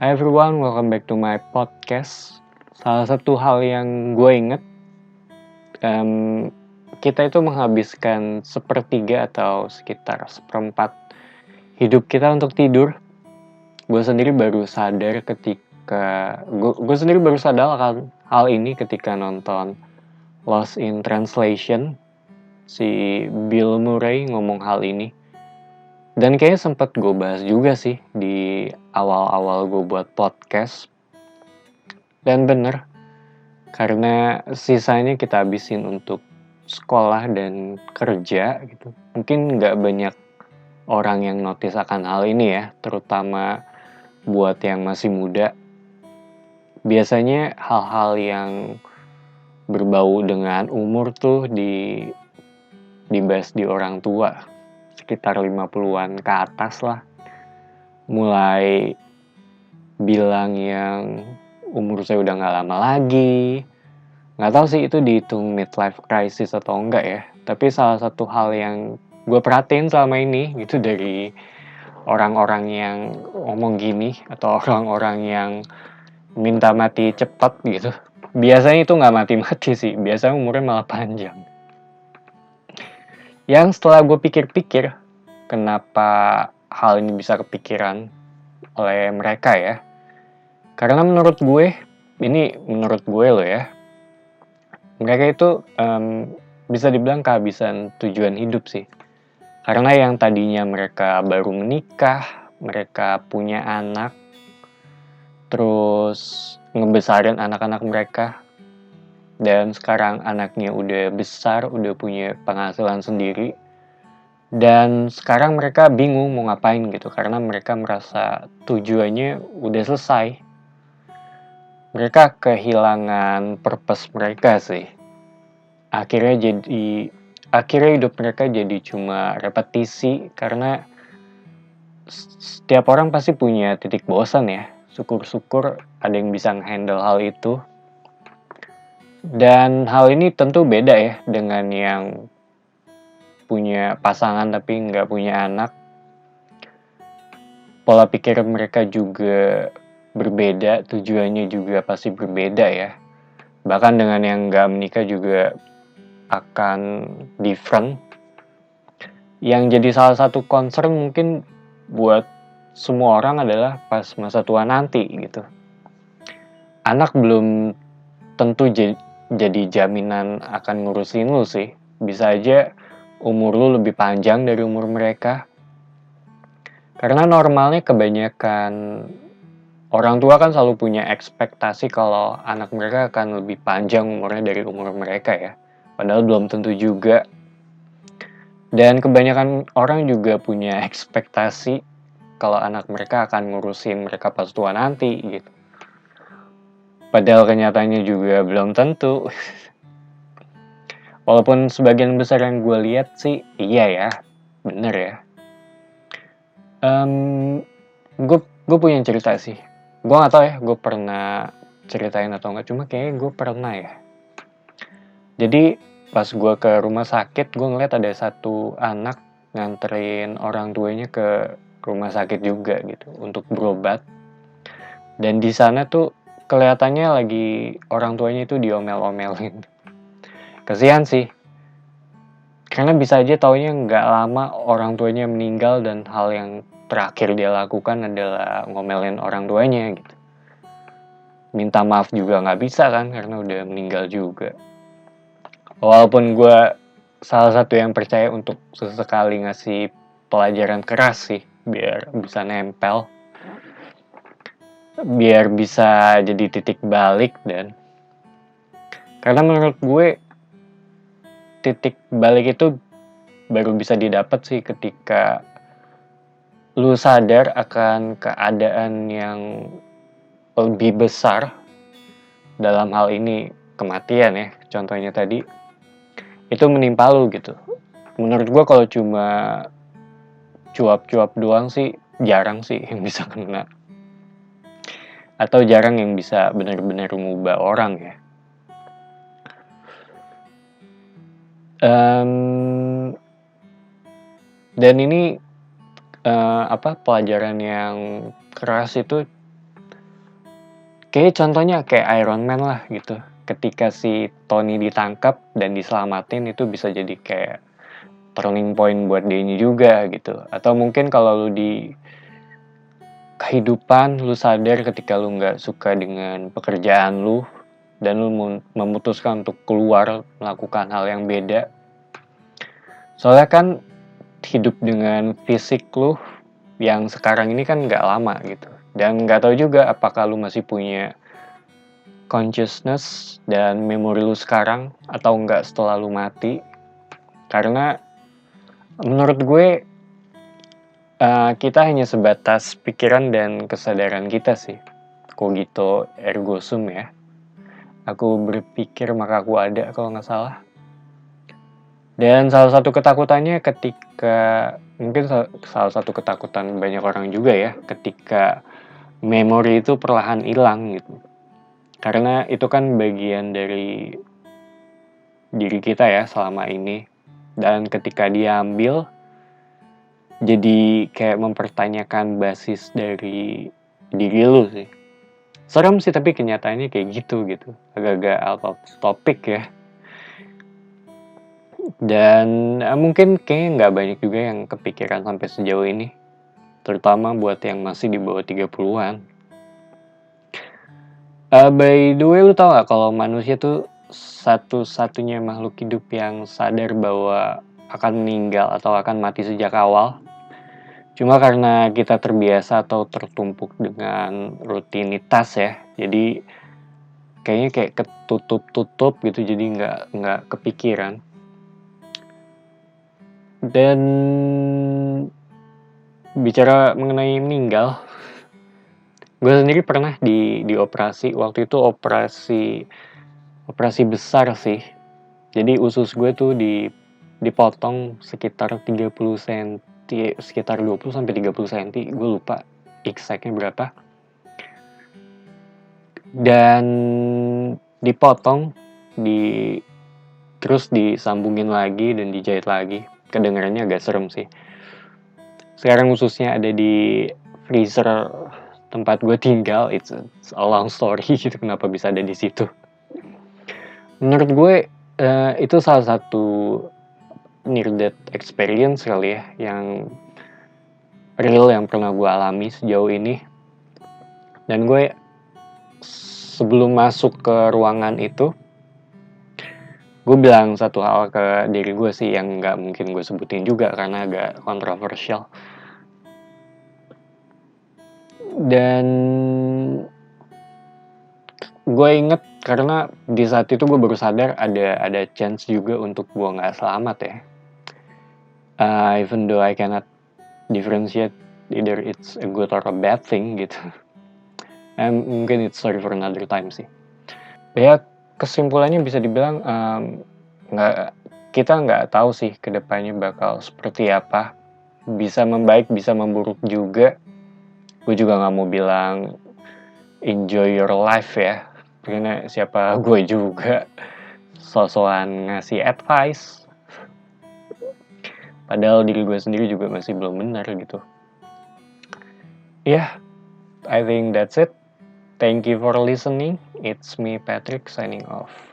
Hi everyone, welcome back to my podcast. Salah satu hal yang gue inget, kita itu menghabiskan sepertiga atau sekitar seperempat hidup kita untuk tidur. Gue sendiri baru sadar akan hal ini ketika nonton Lost in Translation. Si Bill Murray ngomong hal ini. Dan kayaknya sempat gue bahas juga sih di awal-awal gue buat podcast. Dan bener, karena sisanya kita habisin untuk sekolah dan kerja gitu. Mungkin nggak banyak orang yang notice akan hal ini ya, terutama buat yang masih muda. Biasanya hal-hal yang berbau dengan umur tuh dibahas di orang tua, sekitar 50-an ke atas lah. Mulai bilang yang umur saya udah gak lama lagi. Gak tahu sih itu dihitung midlife crisis atau enggak ya. Tapi salah satu hal yang gue perhatiin selama ini gitu dari orang-orang yang ngomong gini atau orang-orang yang minta mati cepat gitu. Biasanya itu gak mati-mati sih. Biasanya umurnya malah panjang. Yang setelah gue pikir-pikir, kenapa hal ini bisa kepikiran oleh mereka ya. Karena menurut gue loh ya, mereka itu bisa dibilang kehabisan tujuan hidup sih. Karena yang tadinya mereka baru menikah, mereka punya anak, terus ngebesarin anak-anak mereka, dan sekarang anaknya udah besar, udah punya penghasilan sendiri, dan sekarang mereka bingung mau ngapain gitu, karena mereka merasa tujuannya udah selesai. Mereka kehilangan purpose mereka sih. Akhirnya hidup mereka jadi cuma repetisi, karena setiap orang pasti punya titik bosan ya. Syukur-syukur ada yang bisa nge-handle hal itu. Dan hal ini tentu beda ya dengan yang punya pasangan tapi nggak punya anak. Pola pikir mereka juga berbeda, tujuannya juga pasti berbeda ya. Bahkan dengan yang nggak menikah juga akan different. Yang jadi salah satu concern mungkin buat semua orang adalah pas masa tua nanti gitu. Anak belum tentu jadi jaminan akan ngurusin lu sih. Bisa aja umur lu lebih panjang dari umur mereka. Karena normalnya kebanyakan orang tua kan selalu punya ekspektasi kalau anak mereka akan lebih panjang umurnya dari umur mereka ya. Padahal belum tentu juga. Dan kebanyakan orang juga punya ekspektasi kalau anak mereka akan ngurusin mereka pas tua nanti gitu. Padahal kenyataannya juga belum tentu. Walaupun sebagian besar yang gue lihat sih iya ya, bener ya. Gue punya cerita sih. Gue gak tahu ya gue pernah ceritain atau enggak, cuma kayaknya gue pernah ya. Jadi pas gue ke rumah sakit, gue ngeliat ada satu anak nganterin orang tuanya ke rumah sakit juga gitu untuk berobat. Dan di sana tuh kelihatannya lagi orang tuanya itu diomel-omelin. Kasihan sih. Karena bisa aja taunya nggak lama orang tuanya meninggal dan hal yang terakhir dia lakukan adalah ngomelin orang tuanya gitu. Minta maaf juga nggak bisa kan karena udah meninggal juga. Walaupun gue salah satu yang percaya untuk sesekali ngasih pelajaran keras sih biar bisa nempel, biar bisa jadi titik balik. Dan karena menurut gue titik balik itu baru bisa didapat sih ketika lu sadar akan keadaan yang lebih besar, dalam hal ini kematian ya contohnya tadi, itu menimpa lu gitu. Menurut gue kalau cuma cuap-cuap doang sih jarang sih yang bisa kena, atau jarang yang bisa benar-benar mengubah orang ya. Dan ini pelajaran yang keras itu Kayak contohnya kayak Iron Man lah gitu. Ketika si Tony ditangkap dan diselamatin itu bisa jadi kayak turning point buat dia juga gitu. Atau mungkin kalau lu di kehidupan lu sadar ketika lu nggak suka dengan pekerjaan lu dan lu memutuskan untuk keluar melakukan hal yang beda. Soalnya kan hidup dengan fisik lu yang sekarang ini kan nggak lama gitu. Dan nggak tahu juga apakah lu masih punya consciousness dan memori lu sekarang atau enggak setelah lu mati. Karena menurut gue kita hanya sebatas pikiran dan kesadaran kita sih. Cogito ergo sum ya. Aku berpikir maka aku ada kalau nggak salah. Dan salah satu ketakutannya ketika, mungkin salah satu ketakutan banyak orang juga ya, ketika memori itu perlahan hilang gitu. Karena itu kan bagian dari diri kita ya selama ini. Dan ketika diambil, jadi kayak mempertanyakan basis dari diri lu sih. Serem sih tapi kenyataannya kayak gitu. Agak-agak out of topic ya. Dan mungkin kayaknya nggak banyak juga yang kepikiran sampai sejauh ini. Terutama buat yang masih di bawah 30-an. By the way, lu tau gak kalau manusia tuh satu-satunya makhluk hidup yang sadar bahwa akan meninggal atau akan mati sejak awal. Cuma karena kita terbiasa atau tertumpuk dengan rutinitas ya. Jadi kayaknya kayak ketutup-tutup gitu, jadi nggak kepikiran. Dan bicara mengenai meninggal, gue sendiri pernah dioperasi. Waktu itu operasi besar sih. Jadi usus gue tuh dipotong sekitar 30 cm, sekitar 20 sampai 30 cm. Gue lupa exactnya berapa. Dan dipotong, terus disambungin lagi dan dijahit lagi. Kedengarannya agak serem sih. Sekarang ususnya ada di freezer tempat gue tinggal. It's a long story gitu kenapa bisa ada di situ. Menurut gue itu salah satu near death experience kali ya yang real yang pernah gue alami sejauh ini. Dan gue sebelum masuk ke ruangan itu, gue bilang satu hal ke diri gue sih yang gak mungkin gue sebutin juga karena agak kontroversial. Dan gue inget karena di saat itu gue baru sadar ada chance juga untuk gue gak selamat ya. Even though I cannot differentiate either it's a good or a bad thing gitu. Mungkin it's sorry for another time sih. Ya kesimpulannya bisa dibilang kita nggak tahu sih kedepannya bakal seperti apa. Bisa membaik, bisa memburuk juga. Gue juga nggak mau bilang enjoy your life ya. Karena siapa gue juga sosokan ngasih advice. Padahal diri gue sendiri juga masih belum benar gitu. Yeah, I think that's it. Thank you for listening. It's me, Patrick, signing off.